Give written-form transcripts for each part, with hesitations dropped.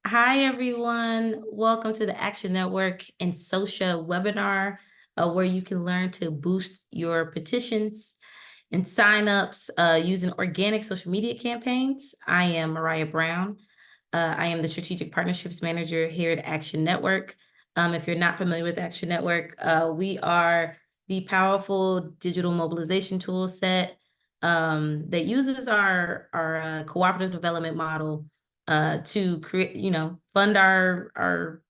Hi, everyone. Welcome to the Action Network and SoSha webinar, where you can learn to boost your petitions and signups using organic social media campaigns. I am Mariah Brown. I am the Strategic Partnerships Manager here at Action Network. If you're not familiar with Action Network, we are the powerful digital mobilization tool set that uses our cooperative development model to create, fund our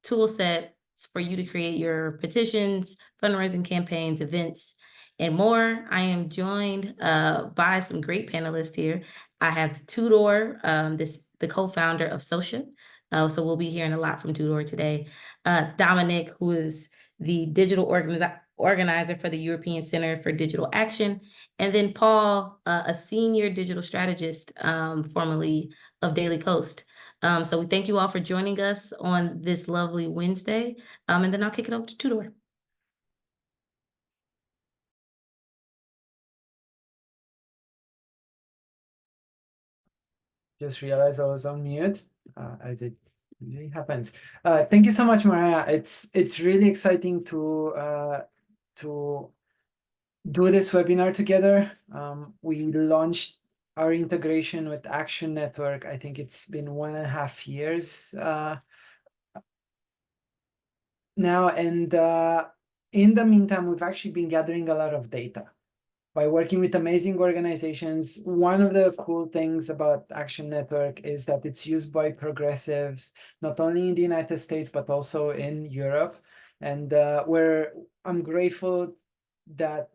tool set for you to create your petitions, fundraising campaigns, events, and more. I am joined by some great panelists here. I have Tudor, the co-founder of SoSha. So we'll be hearing a lot from Tudor today. Dominic, who is the digital organizer for the European Center for Digital Action. And then Paul, a senior digital strategist, formerly of Daily Coast. So we thank you all for joining us on this lovely Wednesday. And then I'll kick it over to Tudor. Just realized I was on mute, as it usually happens. Thank you so much, Mariah. It's really exciting to do this webinar together. We launched our integration with Action Network. I think it's been 1.5 years now, and in the meantime, we've actually been gathering a lot of data by working with amazing organizations. One of the cool things about Action Network is that it's used by progressives, not only in the United States, but also in Europe. And I'm grateful that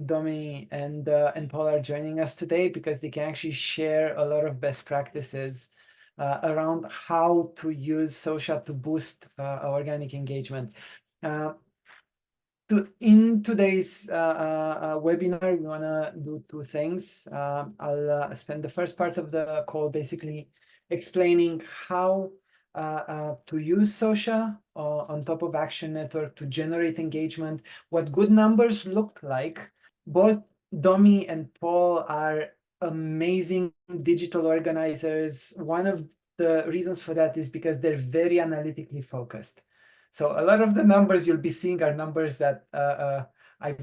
Domi and Paul are joining us today, because they can actually share a lot of best practices around how to use SoSha to boost organic engagement. In today's webinar, we want to do two things. I'll spend the first part of the call basically explaining how to use SoSha on top of Action Network to generate engagement, what good numbers look like. Both Domi and Paul are amazing digital organizers. One of the reasons for that is because they're very analytically focused. So a lot of the numbers you'll be seeing are numbers that I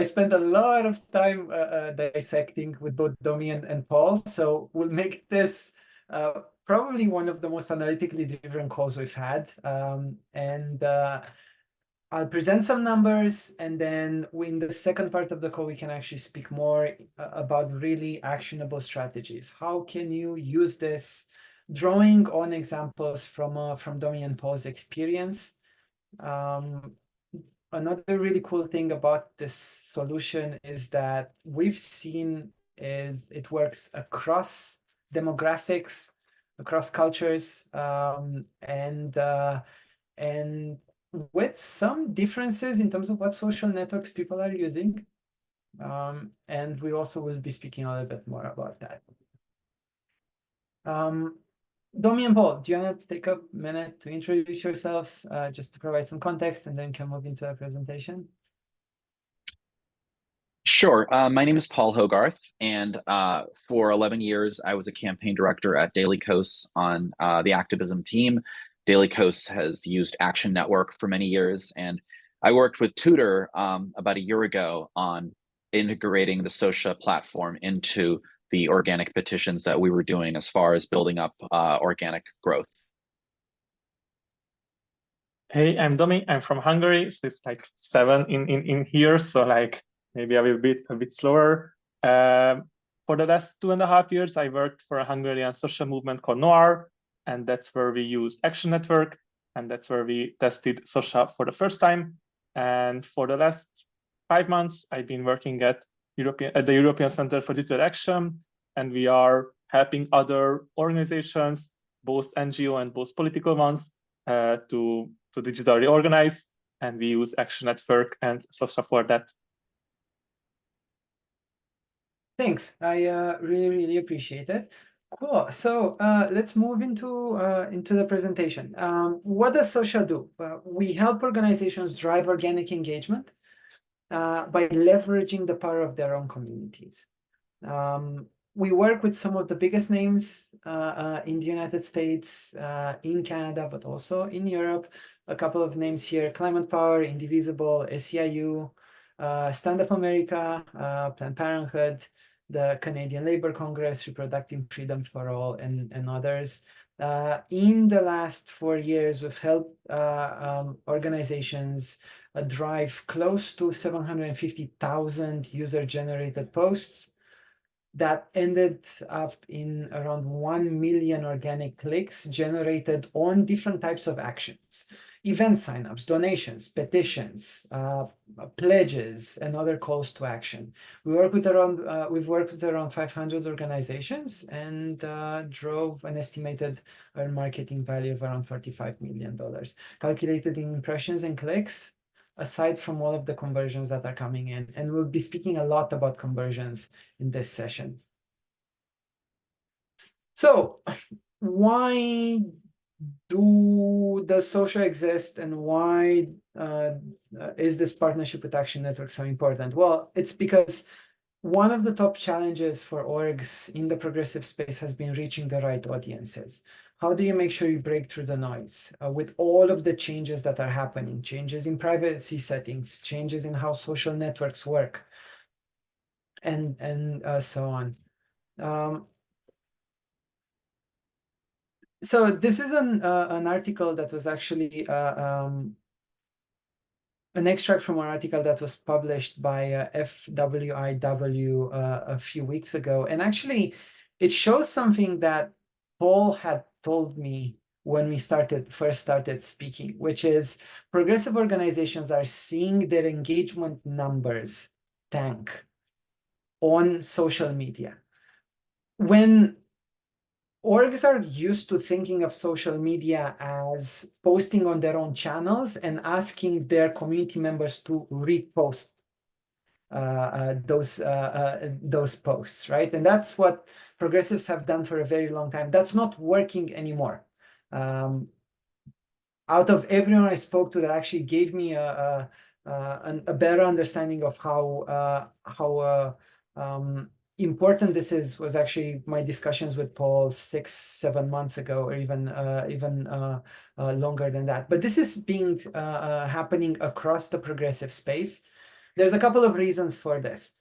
spent a lot of time dissecting with both Domi and Paul. So we'll make this probably one of the most analytically driven calls we've had. I'll present some numbers, and then in the second part of the call, we can actually speak more about really actionable strategies. How can you use this, drawing on examples from Domi and Paul's experience? Another really cool thing about this solution is that we've seen is it works across demographics, across cultures, and with some differences in terms of what social networks people are using. And we also will be speaking a little bit more about that. Domi and Paul, do you want to take a minute to introduce yourselves, just to provide some context, and then can move into our presentation? Sure. My name is Paul Hogarth, and for 11 years, I was a campaign director at Daily Coast on the activism team. Daily Coast has used Action Network for many years, and I worked with Tudor about a year ago on integrating the SoSha platform into the organic petitions that we were doing as far as building up organic growth. Hey, I'm Domi. I'm from Hungary. So it's like 7 in here, so like maybe I will be a bit slower. For the last 2.5 years, I worked for a Hungarian social movement called Noir, and that's where we used Action Network, and that's where we tested SoSha for the first time. And for the last 5 months, I've been working at the European Center for Digital Action, and we are helping other organizations, both NGO and both political ones, to digitally organize, and we use Action Network and SoSha for that. Thanks. I really appreciate it. Cool. So let's move into the presentation. What does SoSha do? We help organizations drive organic engagement by leveraging the power of their own communities. we work with some of the biggest names in the United States, in Canada, but also in Europe. A couple of names here: Climate Power, Indivisible, SEIU, Stand Up America, Planned Parenthood, the Canadian Labour Congress, Reproductive Freedom for All, and others. In the last 4 years, we've helped organizations drive close to 750,000 user-generated posts that ended up in around 1 million organic clicks generated on different types of actions: event signups, donations, petitions, pledges, and other calls to action. We've worked with around 500 organizations and drove an estimated marketing value of around $45 million, calculated in impressions and clicks, aside from all of the conversions that are coming in. And we'll be speaking a lot about conversions in this session. So why does SoSha exist, and why is this partnership with Action Network so important? Well, it's because one of the top challenges for orgs in the progressive space has been reaching the right audiences. How do you make sure you break through the noise with all of the changes that are happening, changes in privacy settings, changes in how social networks work, and so on. So this is an article that was actually an extract from an article that was published by FWIW a few weeks ago. And actually, it shows something that Paul had told me when we first started speaking, which is progressive organizations are seeing their engagement numbers tank on social media. When orgs are used to thinking of social media as posting on their own channels and asking their community members to repost those posts, right? And that's what progressives have done for a very long time. That's not working anymore. Out of everyone I spoke to, that actually gave me a better understanding of how important this was actually my discussions with Paul 6-7 months ago, or even longer than that. But this is happening across the progressive space. There's a couple of reasons for this.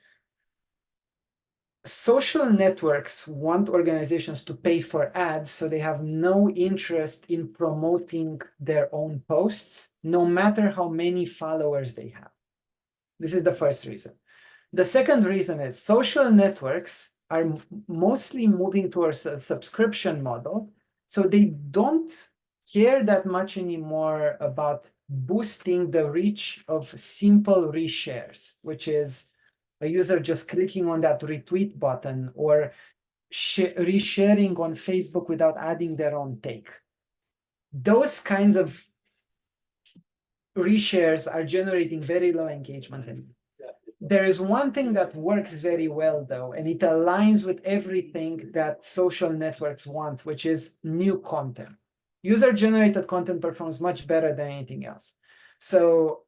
Social networks want organizations to pay for ads, so they have no interest in promoting their own posts, no matter how many followers they have. This is the first reason. The second reason is social networks are mostly moving towards a subscription model, so they don't care that much anymore about boosting the reach of simple reshares, which is a user just clicking on that retweet button or resharing on Facebook without adding their own take. Those kinds of reshares are generating very low engagement. There is one thing that works very well, though, and it aligns with everything that social networks want, which is new content. User-generated content performs much better than anything else. So,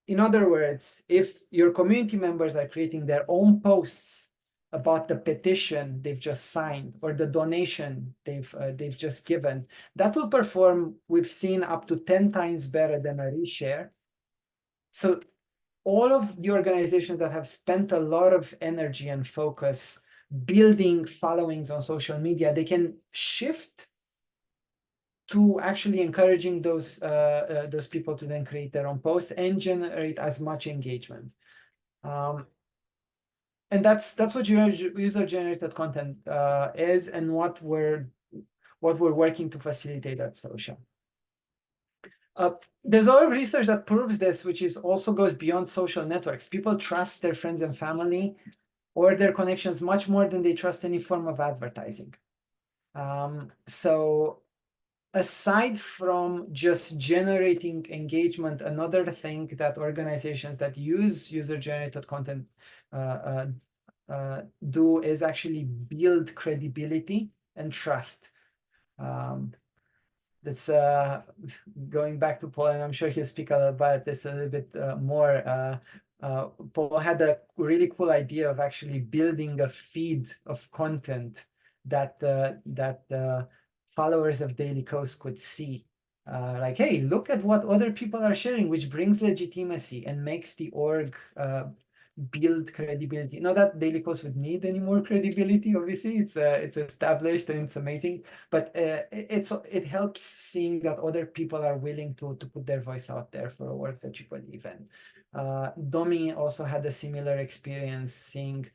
in other words, if your community members are creating their own posts about the petition they've just signed or the donation they've just given, that will perform, we've seen, up to 10 times better than a reshare. So all of the organizations that have spent a lot of energy and focus building followings on social media, they can shift to actually encouraging those people to then create their own posts and generate as much engagement. And that's what user-generated content is, and what we're working to facilitate at SoSha. There's a lot of research that proves this, which also goes beyond social networks. People trust their friends and family or their connections much more than they trust any form of advertising. So aside from just generating engagement, another thing that organizations that use user-generated content do is actually build credibility and trust. That's going back to Paul, and I'm sure he'll speak about this a little bit more. Paul had a really cool idea of actually building a feed of content that followers of Daily Kos could see. Like, hey, look at what other people are sharing, which brings legitimacy and makes the org build credibility. Not that Daily Kos would need any more credibility, obviously, it's established and it's amazing, but it helps seeing that other people are willing to put their voice out there for a work that you believe in. Domi also had a similar experience, seeing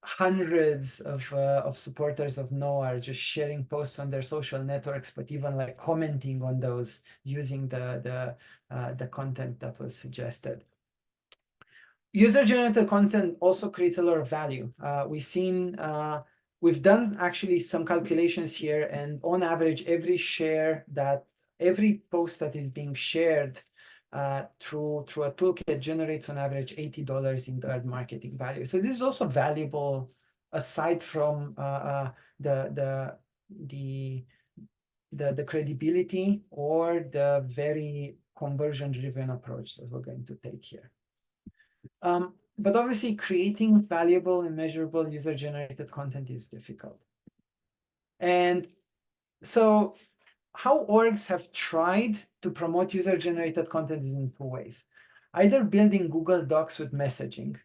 hundreds of supporters of Noah just sharing posts on their social networks, but even like commenting on those using the content that was suggested. User-generated content also creates a lot of value. We've done actually some calculations here, and on average, every post that is being shared through a toolkit generates on average $80 in direct marketing value. So this is also valuable aside from the credibility or the very conversion-driven approach that we're going to take here. But obviously, creating valuable and measurable user-generated content is difficult. And so how orgs have tried to promote user-generated content is in two ways. Either building Google Docs with messaging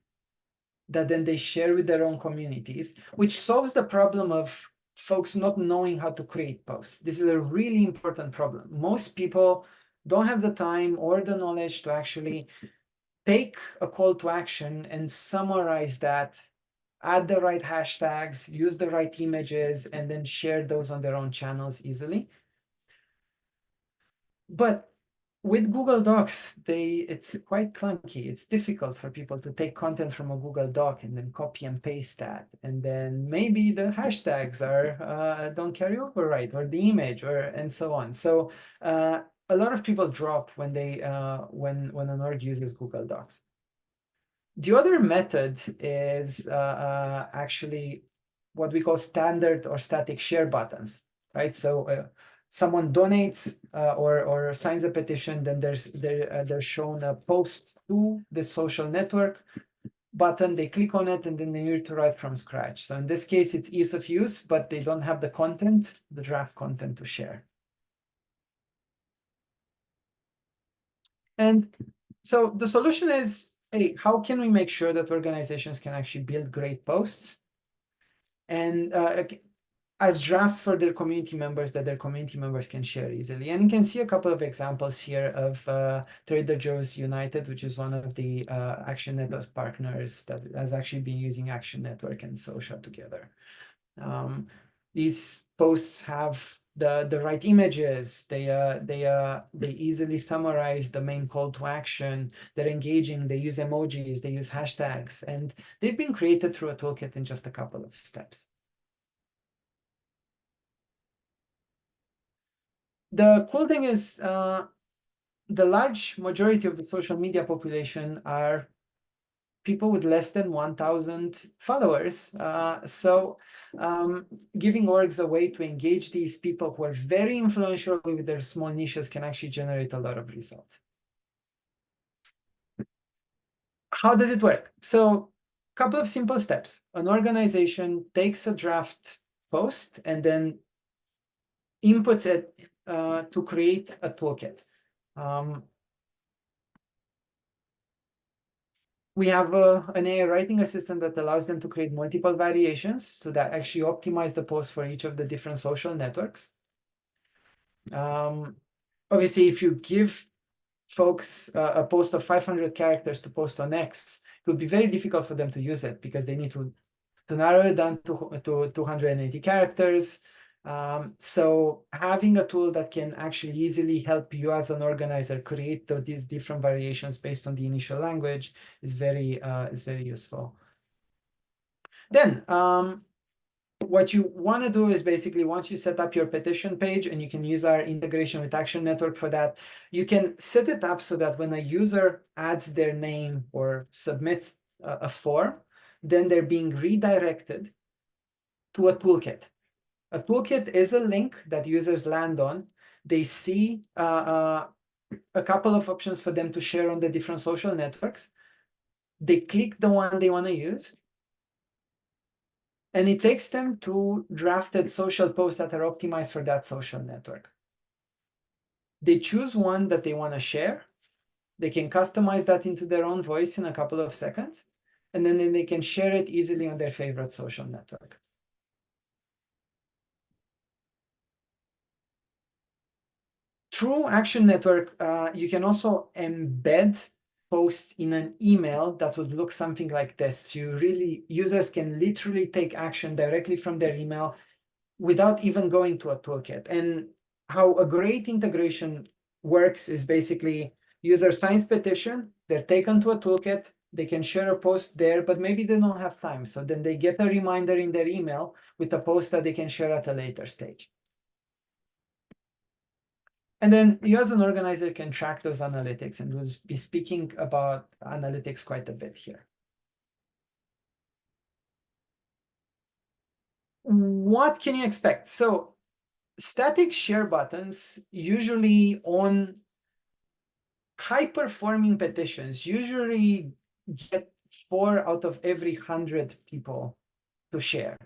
that then they share with their own communities, which solves the problem of folks not knowing how to create posts. This is a really important problem. Most people don't have the time or the knowledge to actually take a call to action and summarize that, add the right hashtags, use the right images, and then share those on their own channels easily. But with Google Docs, it's quite clunky. It's difficult for people to take content from a Google Doc and then copy and paste that. And then maybe the hashtags don't carry over right, or the image, and so on. So a lot of people drop when when an org uses Google Docs. The other method is actually what we call standard or static share buttons, right? So someone donates or signs a petition, then they're shown a post to the social network button. They click on it, and then they need to write from scratch. So in this case, it's ease of use, but they don't have the content, the draft content to share. And so the solution is, hey, how can we make sure that organizations can actually build great posts and as drafts for their community members that their community members can share easily? And you can see a couple of examples here of Trader Joe's United, which is one of the Action Network partners that has actually been using Action Network and SoSha together. These posts have the right images. They easily summarize the main call to action. They're engaging. They use emojis. They use hashtags, and they've been created through a toolkit in just a couple of steps. The cool thing is the large majority of the social media population are people with less than 1,000 followers. Giving orgs a way to engage these people who are very influential with their small niches can actually generate a lot of results. How does it work? So a couple of simple steps. An organization takes a draft post and then inputs it to create a toolkit. We have an AI writing assistant that allows them to create multiple variations so that actually optimize the post for each of the different social networks. Obviously, if you give folks a post of 500 characters to post on X, it would be very difficult for them to use it because they need to narrow it down to 280 characters. So having a tool that can actually easily help you as an organizer create these different variations based on the initial language is very useful. Then what you want to do is basically, once you set up your petition page, and you can use our integration with Action Network for that, you can set it up so that when a user adds their name or submits a form, then they're being redirected to a toolkit. A toolkit is a link that users land on. They see a couple of options for them to share on the different social networks. They click the one they want to use, and it takes them to drafted social posts that are optimized for that social network. They choose one that they want to share. They can customize that into their own voice in a couple of seconds, and then they can share it easily on their favorite social network. Through Action Network, you can also embed posts in an email that would look something like this. Users can literally take action directly from their email without even going to a toolkit. And how a great integration works is basically user signs petition, they're taken to a toolkit, they can share a post there, but maybe they don't have time. So then they get a reminder in their email with a post that they can share at a later stage. And then you as an organizer can track those analytics, and we'll be speaking about analytics quite a bit here. What can you expect? So static share buttons usually on high-performing petitions usually get 4 out of every 100 people to share.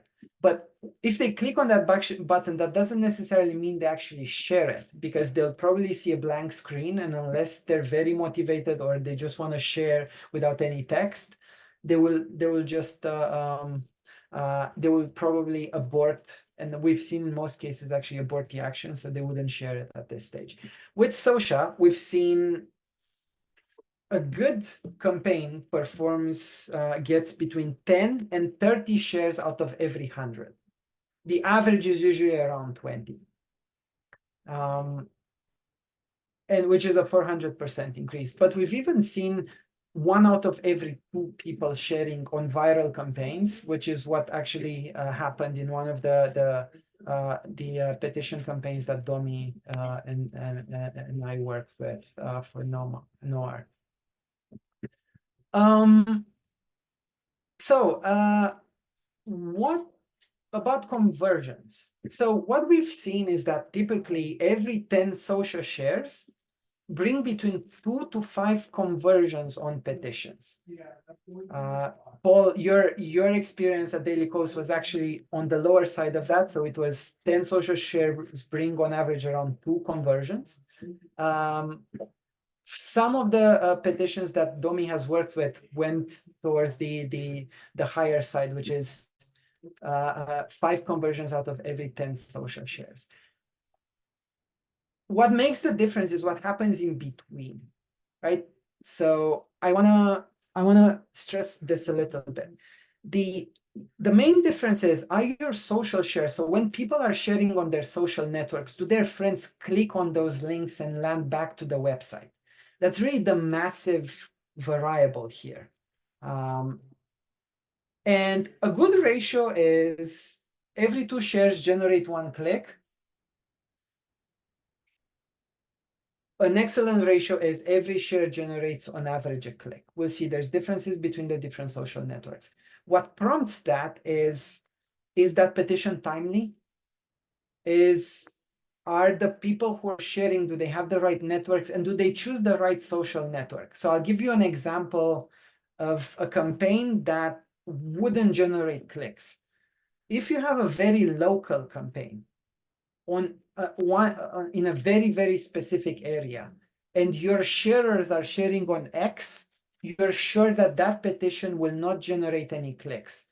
But if they click on that button, that doesn't necessarily mean they actually share it, because they'll probably see a blank screen, and unless they're very motivated or they just want to share without any text, they will just they will probably abort, and we've seen in most cases actually abort the action, so they wouldn't share it at this stage. With SoSha, we've seen a good campaign performs gets between 10 and 30 shares out of every 100. The average is usually around 20, and which is a 400% increase. But we've even seen 1 out of every 2 people sharing on viral campaigns, which is what actually happened in one of the petition campaigns that Domi and I worked with for NOAR. What about conversions? So what we've seen is that typically every 10 SoSha shares bring between 2 to 5 conversions on petitions. Paul, your experience at Daily Kos was actually on the lower side of that. So it was 10 SoSha shares bring on average around 2 conversions. Some of the petitions that Domi has worked with went towards the higher side, which is 5 conversions out of every 10 SoSha shares. What makes the difference is what happens in between, right? So I wanna stress this a little bit. The main difference is, are your social shares, so when people are sharing on their social networks, do their friends click on those links and land back to the website? That's really the massive variable here. And a good ratio is every 2 shares generate 1 click. An excellent ratio is every share generates on average a click. We'll see there's differences between the different social networks. What prompts that is that petition timely? Are the people who are sharing, do they have the right networks, and do they choose the right social network? So I'll give you an example of a campaign that wouldn't generate clicks. If you have a very local campaign on in a very, very specific area, and your sharers are sharing on X, you're sure that that petition will not generate any clicks,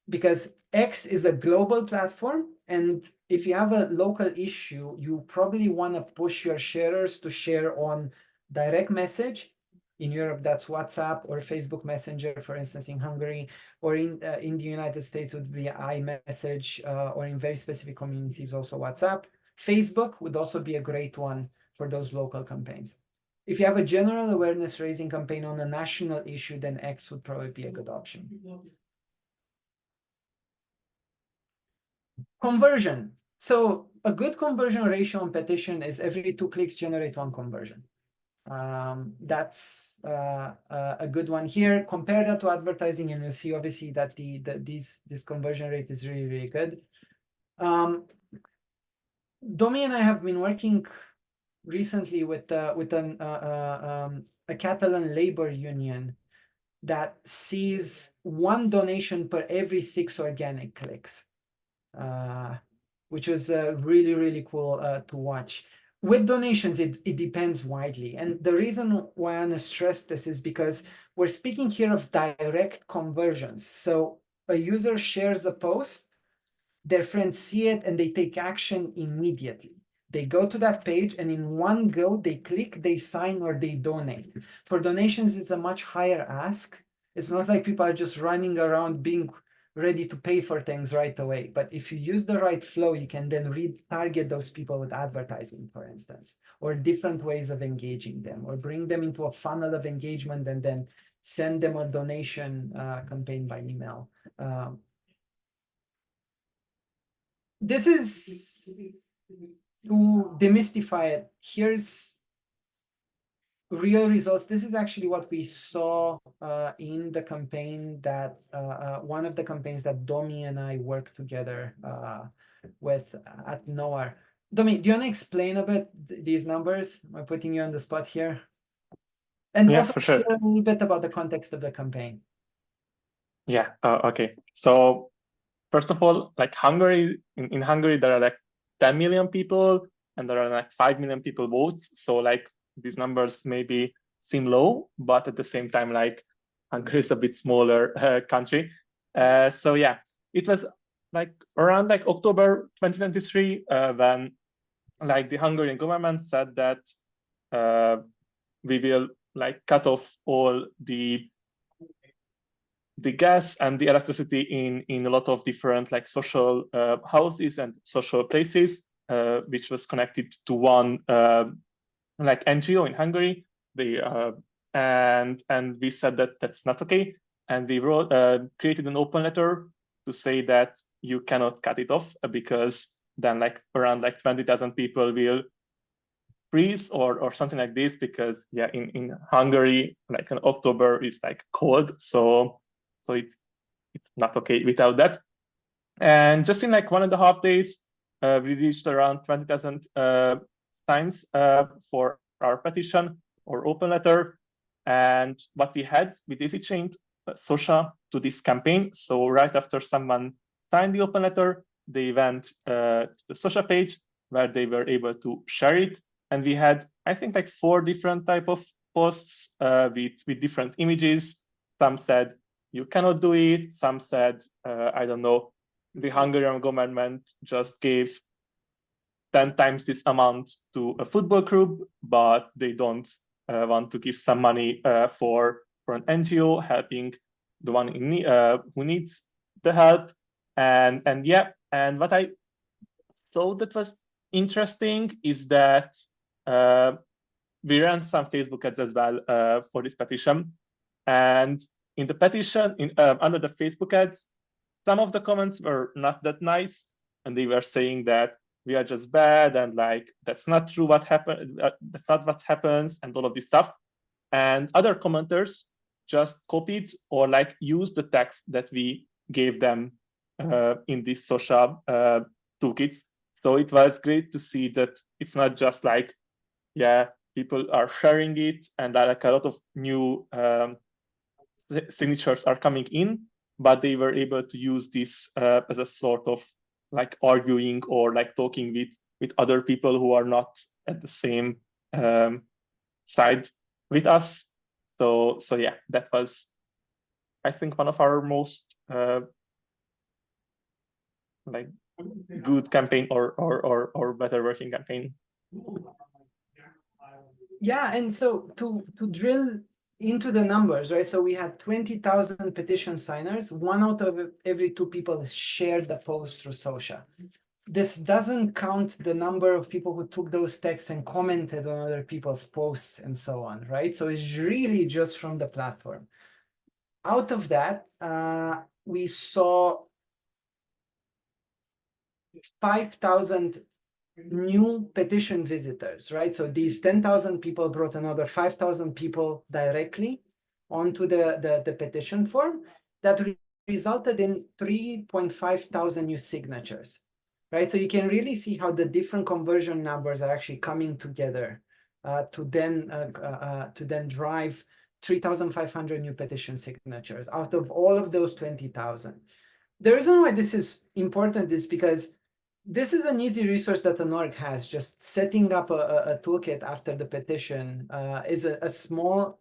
because X is a global platform, and if you have a local issue, you probably want to push your sharers to share on direct message. In Europe, that's WhatsApp or Facebook Messenger, for instance, in Hungary, or in the United States would be iMessage, or in very specific communities also WhatsApp. Facebook would also be a great one for those local campaigns. If you have a general awareness raising campaign on a national issue, then X would probably be a good option. Conversion. So a good conversion ratio on petition is every 2 clicks generate 1 conversion. That's a good one here. Compare that to advertising, and you'll see obviously that this conversion rate is really, really good. Domi and I have been working recently with a Catalan labor union that sees 1 donation per every 6 organic clicks, which was really, really cool to watch. With donations, it depends widely. And the reason why I want to stress this is because we're speaking here of direct conversions. So a user shares a post, their friends see it, and they take action immediately. They go to that page, and in one go, they click, they sign, or they donate. For donations, it's a much higher ask. It's not like people are just running around being ready to pay for things right away. But if you use the right flow, you can then retarget those people with advertising, for instance, or different ways of engaging them, or bring them into a funnel of engagement and then send them a donation campaign by email. This is to demystify it. Here's real results. This is actually what we saw in the campaign that one of the campaigns that Domi and I worked together with at NOAR. Domi, do you want to explain a bit these numbers? I'm putting you on the spot here. And Yeah, also for sure. a little bit about the context of the campaign. Yeah. Okay. So first of all, like Hungary, in Hungary, there are like 10 million people and there are like 5 million people votes. So like these numbers maybe seem low, but at the same time, like Hungary is a bit smaller country. So yeah, it was like around like October 2023 when like the Hungarian government said that we will like cut off all the gas and the electricity in a lot of different like social houses and social places, which was connected to one like NGO in Hungary. They and we said that that's not okay, and we wrote created an open letter to say that you cannot cut it off because then like around like 20,000 people will freeze or something like this, because yeah, in Hungary like in October is like cold, so it's not okay without that. And just in like 1.5 days, we reached around 20,000 signs for our petition or open letter. And what we had, we daisy chained SoSha to this campaign. So right after someone signed the open letter, they went to the SoSha page where they were able to share it. And we had, I think, like 4 different type of posts with different images. Some said, you cannot do it. Some said, I don't know, the Hungarian government just gave 10 times this amount to a football club, but they don't want to give some money for an NGO helping the one in who needs the help. And yeah, and what I saw that was interesting is that we ran some Facebook ads as well for this petition. And in the petition, under the Facebook ads, some of the comments were not that nice, and they were saying that we are just bad and like that's not true what happened, that's not what happens, and all of this stuff. And other commenters just copied or like used the text that we gave them in these social toolkits. So it was great to see that it's not just like, yeah, people are sharing it and like a lot of new signatures are coming in, but they were able to use this as a sort of like arguing or like talking with other people who are not at the same side with us. So yeah, that was, I think, one of our most like good campaign or better working campaign. Yeah, and so to drill into the numbers, right? So we had 20,000 petition signers. 1 out of every 2 people shared the post through SoSha. This doesn't count the number of people who took those texts and commented on other people's posts and so on, right? So it's really just from the platform. Out of that, we saw 5,000 new petition visitors, right? So these 10,000 people brought another 5,000 people directly onto the petition form that resulted in 3,500 new signatures. right? So you can really see how the different conversion numbers are actually coming together to then drive 3,500 new petition signatures out of all of those 20,000. The reason why this is important is because this is an easy resource that an org has. Just setting up a toolkit after the petition is a small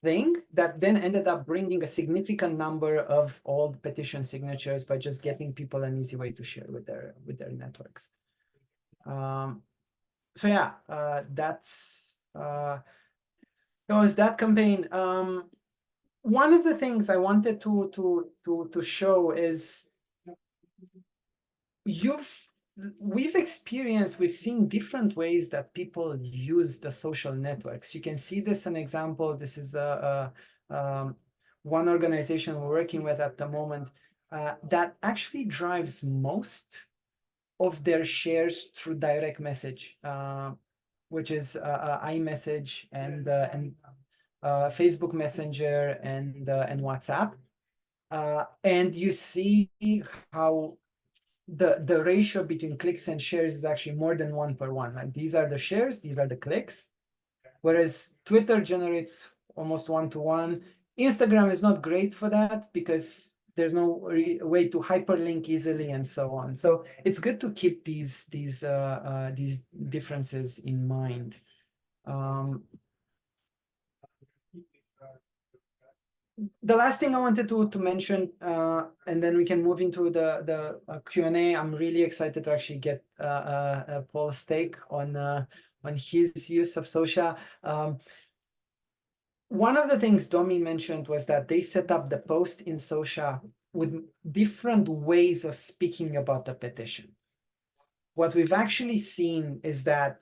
thing that then ended up bringing a significant number of old petition signatures by just getting people an easy way to share with their networks. So yeah, it was that campaign. One of the things I wanted to show is we've seen different ways that people use the social networks. You can see this an example. This is one organization we're working with at the moment that actually drives most of their shares through direct message, which is iMessage and Facebook Messenger and WhatsApp. And you see how the ratio between clicks and shares is actually more than 1:1. Like these are the shares, these are the clicks. Whereas Twitter generates almost 1:1. Instagram is not great for that because there's no way to hyperlink easily and so on. So it's good to keep these differences in mind. The last thing I wanted to mention, and then we can move into the Q&A. I'm really excited to actually get Paul's take on his use of SoSha. One of the things Domi mentioned was that they set up the post in SoSha with different ways of speaking about the petition. What we've actually seen is that,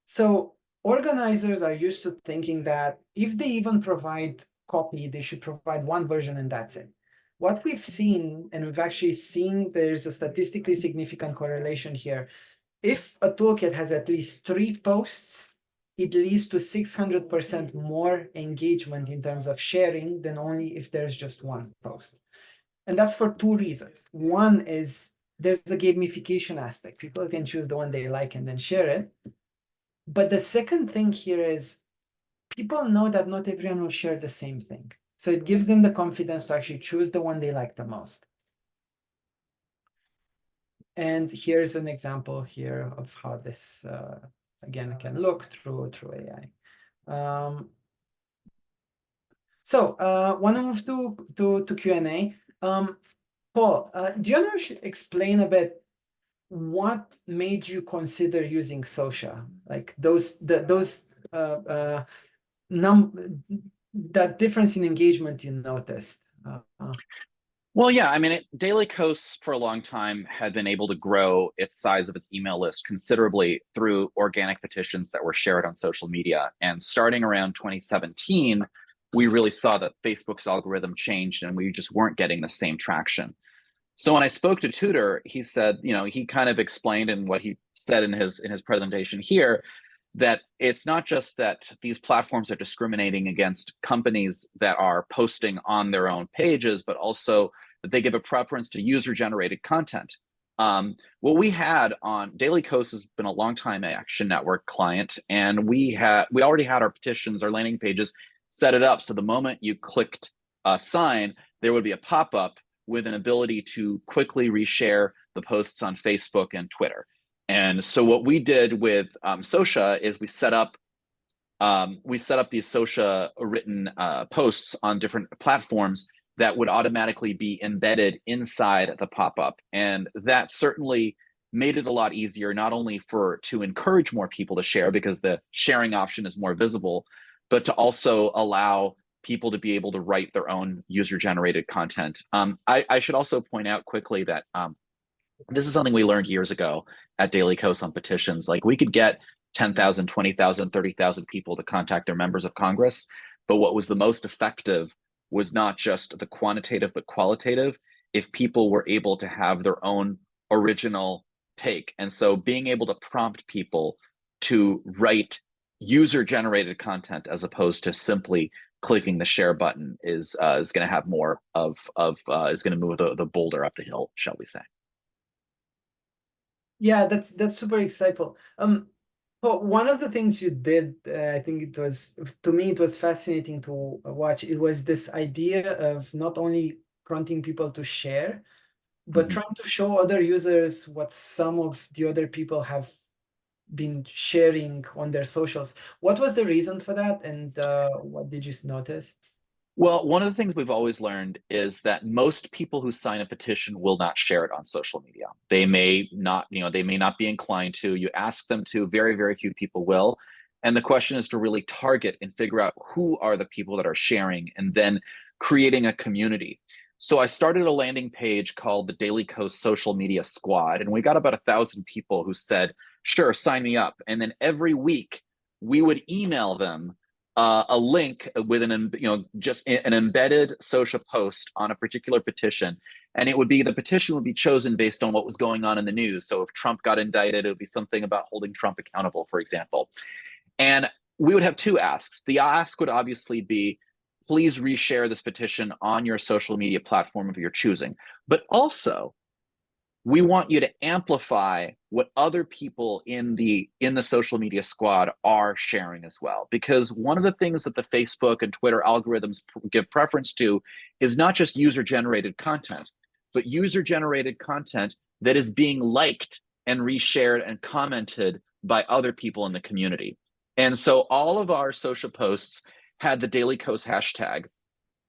so organizers are used to thinking that if they even provide copy, they should provide one version and that's it. What we've seen, and we've actually seen there's a statistically significant correlation here. If a toolkit has at least 3 posts, it leads to 600% more engagement in terms of sharing than only if there's just one post. And that's for 2 reasons. One is there's a gamification aspect. People can choose the one they like and then share it. But the second thing here is people know that not everyone will share the same thing. So it gives them the confidence to actually choose the one they like the most. And here's an example here of how this, again, can look through AI. So want to move to Q&A. Paul, do you want to explain a bit what made you consider using SoSha? Like that difference in engagement you noticed. Well, yeah, I mean, Daily Kos for a long time had been able to grow its size of its email list considerably through organic petitions that were shared on social media. And starting around 2017, we really saw that Facebook's algorithm changed and we just weren't getting the same traction. So when I spoke to Tudor, he said, he kind of explained in what he said in his presentation here, that it's not just that these platforms are discriminating against companies that are posting on their own pages, but also that they give a preference to user-generated content. What we had on Daily Kos has been a long time Action Network client, and we already had our petitions, our landing pages set it up. So the moment you clicked sign, there would be a pop-up with an ability to quickly reshare the posts on Facebook and Twitter. And so what we did with SoSha is we set up these SoSha written posts on different platforms that would automatically be embedded inside the pop-up. And that certainly made it a lot easier, not only to encourage more people to share because the sharing option is more visible, but to also allow people to be able to write their own user-generated content. I should also point out quickly that this is something we learned years ago at Daily Kos on petitions. Like we could get 10,000, 20,000, 30,000 people to contact their members of Congress. But what was the most effective was not just the quantitative, but qualitative, if people were able to have their own original take. And so being able to prompt people to write user-generated content as opposed to simply clicking the share button is going to have more is going to move the boulder up the hill, shall we say. Yeah, that's super insightful. Well, one of the things you did, I think it was, to me, it was fascinating to watch. It was this idea of not only prompting people to share, but Mhm. trying to show other users what some of the other people have been sharing on their socials. What was the reason for that, and what did you notice? Well, one of the things we've always learned is that most people who sign a petition will not share it on social media. They may not, they may not be inclined to. You ask them to, very, very few people will. And the question is to really target and figure out who are the people that are sharing and then creating a community. So I started a landing page called the Daily Coast Social Media Squad, and we got about 1,000 people who said, sure, sign me up. And then every week we would email them a link with just an embedded SoSha post on a particular petition, and the petition would be chosen based on what was going on in the news. So if Trump got indicted, it would be something about holding Trump accountable, for example. And we would have two asks. The ask would obviously be, please reshare this petition on your social media platform of your choosing, but also we want you to amplify what other people in the social media squad are sharing as well, because one of the things that the Facebook and Twitter algorithms give preference to is not just user generated content, but user generated content that is being liked and reshared and commented by other people in the community. And so all of our social posts had the Daily Coast hashtag,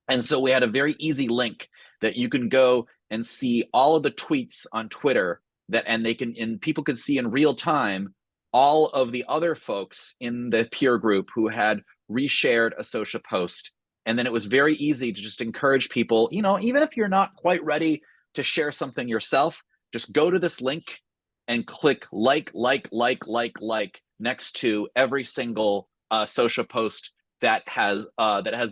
and so we had a very easy link that you can go and see all of the tweets on Twitter and people could see in real time all of the other folks in the peer group who had reshared a SoSha post. And then it was very easy to just encourage people, even if you're not quite ready to share something yourself, just go to this link and click like next to every single SoSha post that has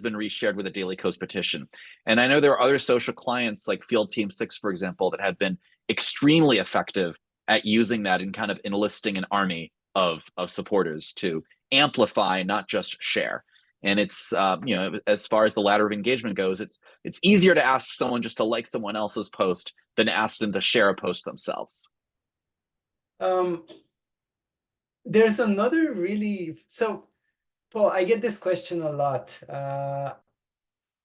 been reshared with a Daily Coast petition. And I know there are other social clients like Field Team 6, for example, that have been extremely effective at using that and kind of enlisting an army of supporters to amplify, not just share. And it's as far as the ladder of engagement goes, it's easier to ask someone just to like someone else's post than to ask them to share a post themselves. There's another Paul, I get this question a lot.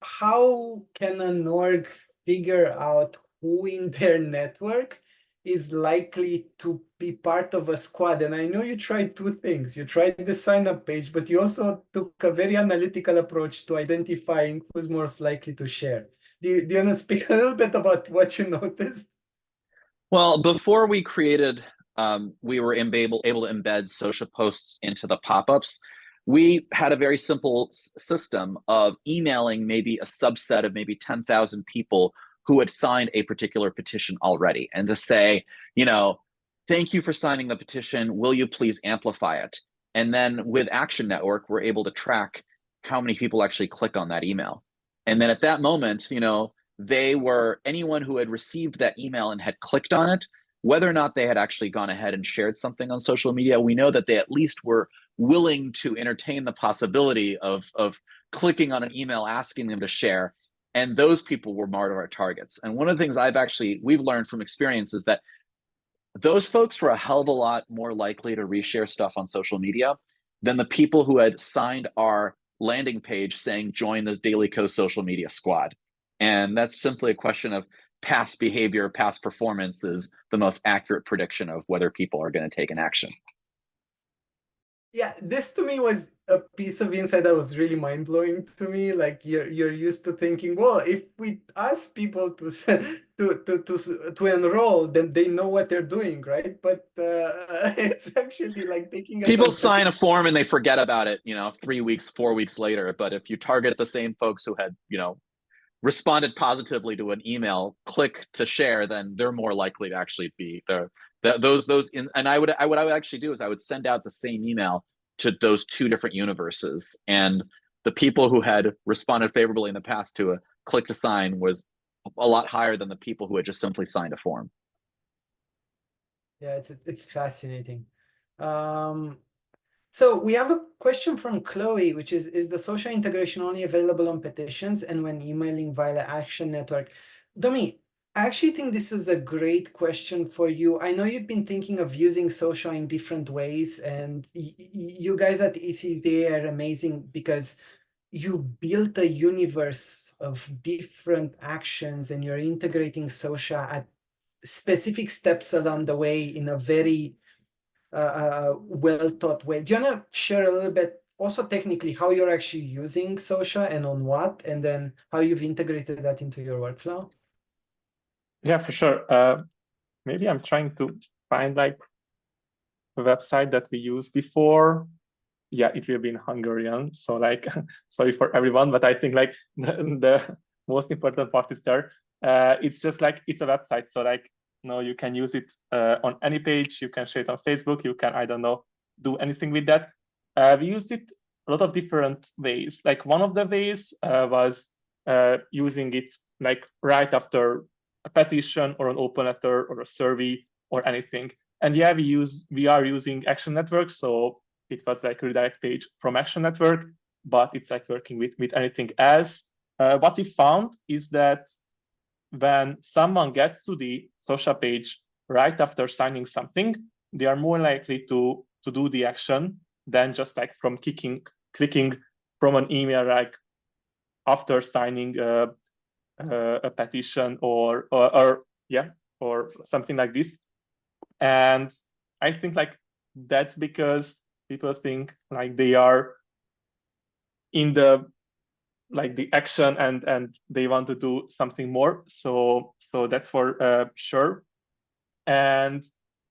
How can an org figure out who in their network is likely to be part of a squad? And I know you tried two things. You tried the sign-up page, but you also took a very analytical approach to identifying who's most likely to share. Do you want to speak a little bit about what you noticed? Well, before we created, we were able to embed SoSha posts into the pop-ups. We had a very simple system of emailing maybe a subset of maybe 10,000 people who had signed a particular petition already, and to say, thank you for signing the petition. Will you please amplify it? And then with Action Network, we're able to track how many people actually click on that email. And then at that moment, anyone who had received that email and had clicked on it, whether or not they had actually gone ahead and shared something on social media, we know that they at least were willing to entertain the possibility of clicking on an email asking them to share. And those people were more of our targets. And one of the things we've learned from experience is that those folks were a hell of a lot more likely to reshare stuff on social media than the people who had signed our landing page saying join this Daily Coast social media squad. And that's simply a question of past behavior, past performance is the most accurate prediction of whether people are going to take an action. Yeah, this to me was a piece of insight that was really mind-blowing to me. Like you're used to thinking, well, if we ask people to enroll, then they know what they're doing, right? But it's actually like taking People advantage. sign a form and they forget about it, 3 weeks, 4 weeks later. But if you target the same folks who had, responded positively to an email, click to share, then they're more likely to actually be there. And I would actually do is I would send out the same email to those two different universes, and the people who had responded favorably in the past to a click to sign was a lot higher than the people who had just simply signed a form. Yeah, it's fascinating. So we have a question from Chloe, which is the SoSha integration only available on petitions and when emailing via Action Network? Domi, I actually think this is a great question for you. I know you've been thinking of using SoSha in different ways, and you guys at ECDA are amazing because you built a universe of different actions and you're integrating SoSha at specific steps along the way in a very well thought way. Do you want to share a little bit also technically how you're actually using SoSha and on what, and then how you've integrated that into your workflow? Yeah, for sure. Maybe I'm trying to find like a website that we used before. Yeah, it will be in Hungarian. So like, sorry for everyone, but I think like the most important part is there. It's just like, it's a website. So like, no, you can use it on any page. You can share it on Facebook. You can, I don't know, do anything with that. We used it a lot of different ways. Like one of the ways was using it like right after a petition or an open letter or a survey or anything. And yeah, we are using Action Network. So it was like a redirect page from Action Network, but it's like working with anything else. What we found is that when someone gets to the SoSha page right after signing something, they are more likely to do the action than just like from clicking from an email like after signing a petition or something like this. And I think like that's because people think like they are in the like the action and they want to do something more. So that's for sure. And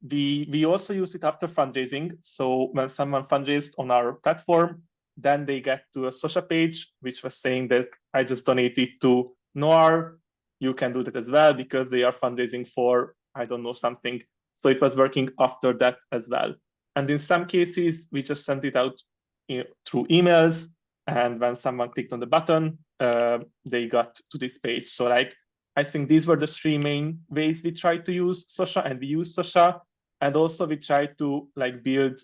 we also use it after fundraising. So when someone fundraised on our platform, then they get to a SoSha page, which was saying that I just donated to Noir. You can do that as well because they are fundraising for, I don't know, something. So it was working after that as well. And in some cases, we just sent it out through emails. And when someone clicked on the button, they got to this page. So like, I think these were the three main ways we tried to use SoSha, and we use SoSha. And also we tried to like build,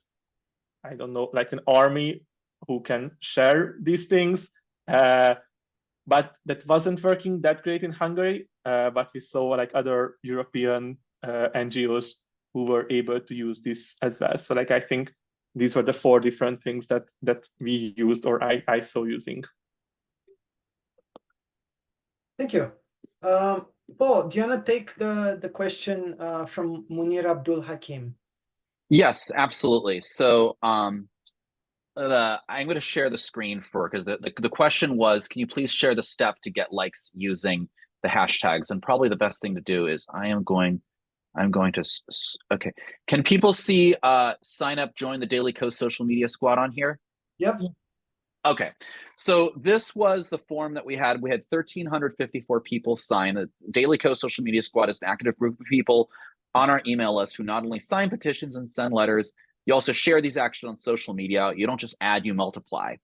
I don't know, like an army who can share these things. But that wasn't working that great in Hungary. But we saw like other European NGOs who were able to use this as well. So like, I think these were the four different things that we used, or I saw using. Thank you. Paul, do you want to take the question from Munir Abdul Hakim? Yes, absolutely. So I'm going to share the screen because the question was, can you please share the step to get likes using the hashtags? And probably the best thing to do is I'm going to, okay. Can people see sign up, join the Daily Kos social media squad on here? Yep. Okay, so this was the form that we had. We had 1,354 people sign. The Daily Kos social media squad is an active group of people on our email list who not only sign petitions and send letters, you also share these actions on social media. You don't just add, you multiply.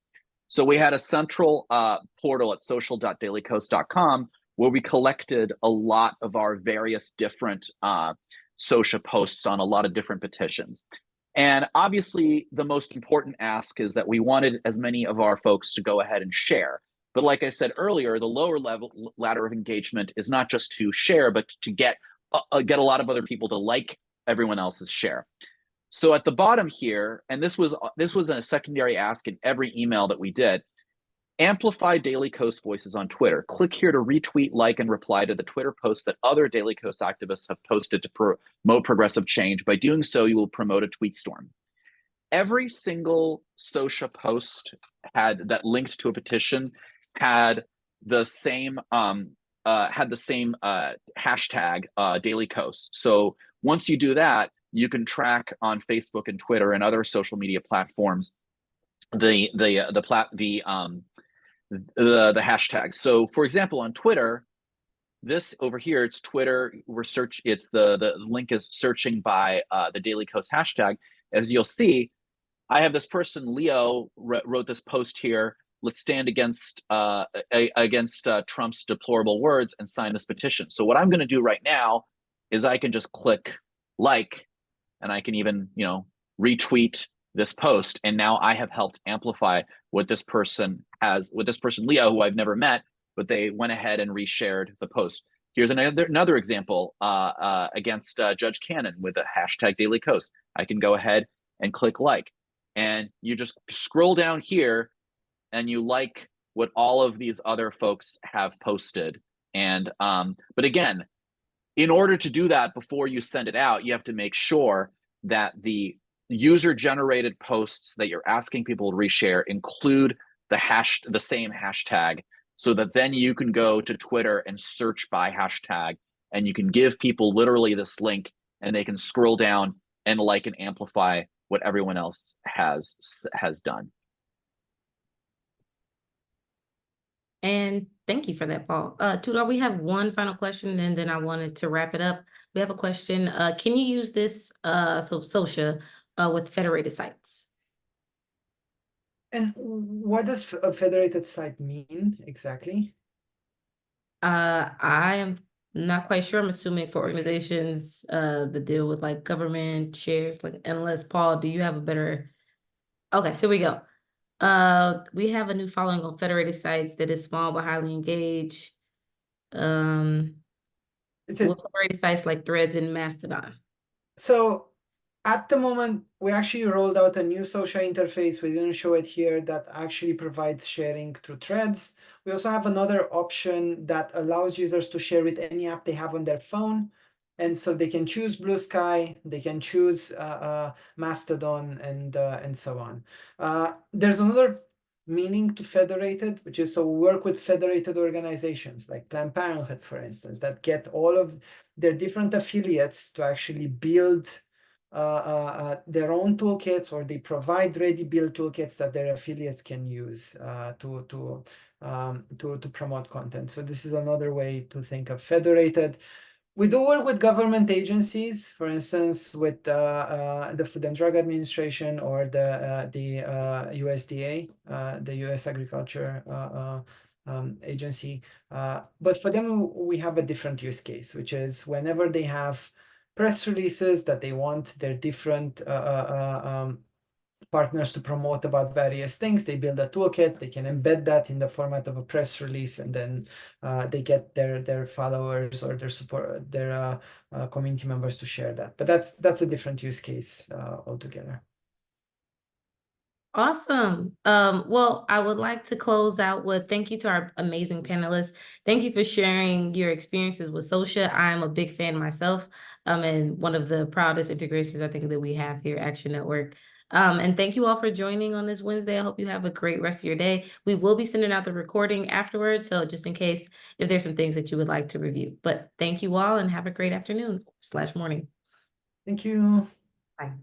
So we had a central portal at social.dailykos.com where we collected a lot of our various different SoSha posts on a lot of different petitions. And obviously, the most important ask is that we wanted as many of our folks to go ahead and share. But like I said earlier, the lower level ladder of engagement is not just to share, but to get a lot of other people to like everyone else's share. So at the bottom here, and this was a secondary ask in every email that we did, amplify Daily Kos voices on Twitter. Click here to retweet, like, and reply to the Twitter posts that other Daily Kos activists have posted to promote progressive change. By doing so, you will promote a tweet storm. Every single SoSha post that linked to a petition had the same hashtag Daily Kos. So once you do that, you can track on Facebook and Twitter and other social media platforms the hashtags. So for example, on Twitter, this over here, it's Twitter, the link is searching by the Daily Kos hashtag. As you'll see, I have this person, Leo, wrote this post here. Let's stand against Trump's deplorable words and sign this petition. So what I'm going to do right now is I can just click like, and I can even, retweet this post. And now I have helped amplify what this person Leo, who I've never met, but they went ahead and reshared the post. Here's another example against Judge Cannon with a hashtag Daily Kos. I can go ahead and click like, and you just scroll down here and you like what all of these other folks have posted. And but again, in order to do that before you send it out, you have to make sure that the user-generated posts that you're asking people to reshare include the same hashtag, so that then you can go to Twitter and search by hashtag, and you can give people literally this link, and they can scroll down and like and amplify what everyone else has done. And thank you for that, Paul. Tudor, we have one final question, and then I wanted to wrap it up. We have a question. Can you use this, SoSha, with federated sites? And what does a federated site mean exactly? I am not quite sure. I'm assuming for organizations that deal with like government shares, like, unless Paul, do you have a better? Okay, here we go. We have a new following on federated sites that is small but highly engaged. Is it With federated sites like Threads and Mastodon. so? At the moment, we actually rolled out a new SoSha interface. We didn't show it here, that actually provides sharing through threads. We also have another option that allows users to share with any app they have on their phone. And so they can choose Blue Sky, they can choose Mastodon, and so on. There's another meaning to federated, which is, so we work with federated organizations like Planned Parenthood, for instance, that get all of their different affiliates to actually build their own toolkits, or they provide ready-built toolkits that their affiliates can use to promote content. So this is another way to think of federated. We do work with government agencies, for instance, with the Food and Drug Administration, or the USDA, the U.S. Agriculture Agency. But for them, we have a different use case, which is whenever they have press releases that they want their different partners to promote about various things, they build a toolkit. They can embed that in the format of a press release, and then they get their followers or their support, their community members to share that. But that's a different use case altogether. Awesome. Well, I would like to close out with thank you to our amazing panelists. Thank you for sharing your experiences with SoSha. I'm a big fan myself, and one of the proudest integrations I think that we have here at Action Network. And thank you all for joining on this Wednesday. I hope you have a great rest of your day. We will be sending out the recording afterwards, so just in case if there's some things that you would like to review. But thank you all, and have a great afternoon/morning. Thank you. Bye.